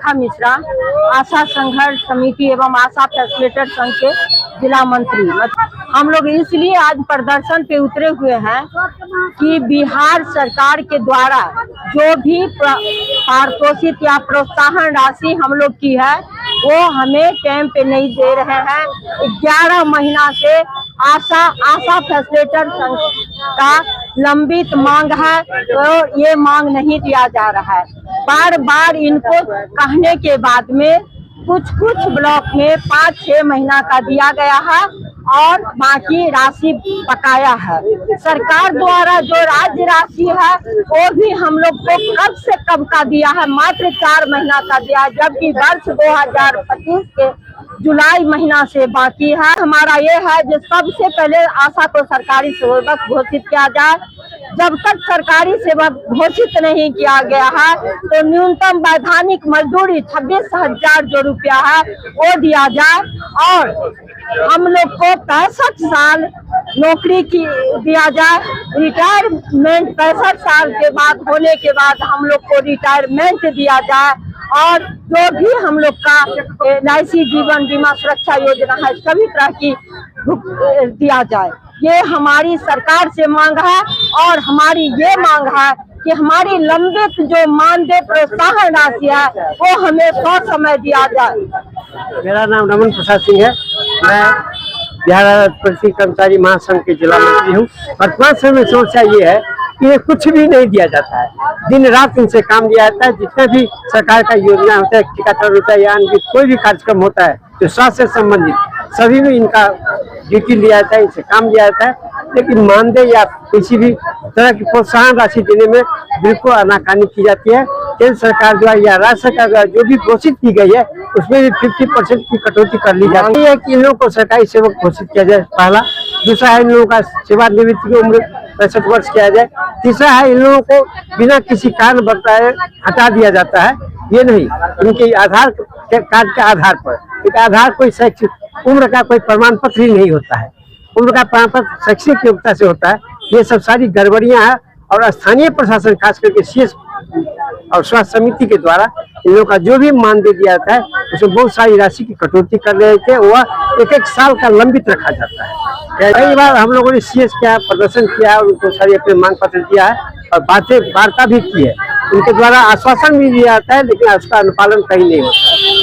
रेखा मिश्रा, आशा संघर्ष समिति एवं आशा फैसिलिटेटर संघ के जिला मंत्री। हम लोग इसलिए आज प्रदर्शन पे उतरे हुए हैं कि बिहार सरकार के द्वारा जो भी पारितोषिक या प्रोत्साहन राशि हम लोग की है वो हमें टाइम पे नहीं दे रहे हैं। 11 महीना से आशा फैसिलिटेटर संघ का लंबित मांग है, तो ये मांग नहीं दिया जा रहा है। बार बार इनको कहने के बाद में कुछ ब्लॉक में 5-6 महीना का दिया गया है और बाकी राशि बकाया है। सरकार द्वारा जो राज्य राशि है वो भी हम लोग को कब से कब का दिया है, मात्र 4 महीना का दिया है, जबकि वर्ष 2025 के जुलाई महीना से बाकी है। हमारा ये है जो सबसे पहले आशा को सरकारी सेवक घोषित किया जाए। जब तक सरकारी सेवक घोषित नहीं किया गया है तो न्यूनतम वैधानिक मजदूरी 26,000 जो रुपया है वो दिया जाए और हम लोग को 65 साल नौकरी की दिया जाए। रिटायरमेंट 65 साल के बाद होने के बाद हम लोग को रिटायरमेंट दिया जाए और जो भी हम लोग का LIC जीवन बीमा सुरक्षा योजना है सभी तरह की दिया जाए। ये हमारी सरकार से मांग है और हमारी ये मांग है कि हमारी लंबित जो मानदेय प्रोत्साहन राशि है वो हमें समय दिया जाए। मेरा नाम रमन प्रसाद सिंह है। मैं बिहार राज्य कृषि कर्मचारी महासंघ के जिला मंत्री हूँ। वर्तमान समय में समस्या ये है कि ये कुछ भी नहीं दिया जाता है, दिन रात इनसे काम लिया जाता है। जितने भी सरकार का योजना होता है, टीकाकरण होता है या अन्य कोई भी कार्यक्रम होता है जो स्वास्थ्य से संबंधित, सभी में इनका ड्यूटी लिया जाता है, इनसे काम लिया जाता है। लेकिन मानदेय या किसी भी तरह की प्रोत्साहन राशि देने में बिल्कुल आनाकानी की जाती है। केंद्र सरकार द्वारा या राज्य सरकार द्वारा जो भी घोषित की गई है उसमें भी 50% की कटौती कर ली जाती है कि इन लोगों को सरकारी सेवक घोषित किया जाए, पहला। दूसरा है इन लोगों का सेवानिवृत्ति की उम्र 65 वर्ष किया जाए। तीसरा है इन लोगों को बिना किसी कारण बताए हटा दिया जाता है। ये नहीं, उनके आधार कार्ड के आधार पर, एक आधार कोई शैक्षिक उम्र का कोई प्रमाण पत्र ही नहीं होता है, उम्र का प्रमाण पत्र शैक्षिक योग्यता से होता है। ये सब सारी गड़बड़ियां हैं और स्थानीय प्रशासन खास करके CS और स्वास्थ्य समिति के द्वारा इन लोगों का जो भी मानदेय दिया जाता है उसमें बहुत सारी राशि की कटौती कर रहे थे। वह एक साल का लंबित रखा जाता है। कई बार हम लोगों ने CS किया, प्रदर्शन किया, उनको सारी अपने मांग पत्र दिया है और वार्ता भी की है। उनके द्वारा आश्वासन भी दिया जाता है लेकिन उसका अनुपालन कहीं नहीं होता है।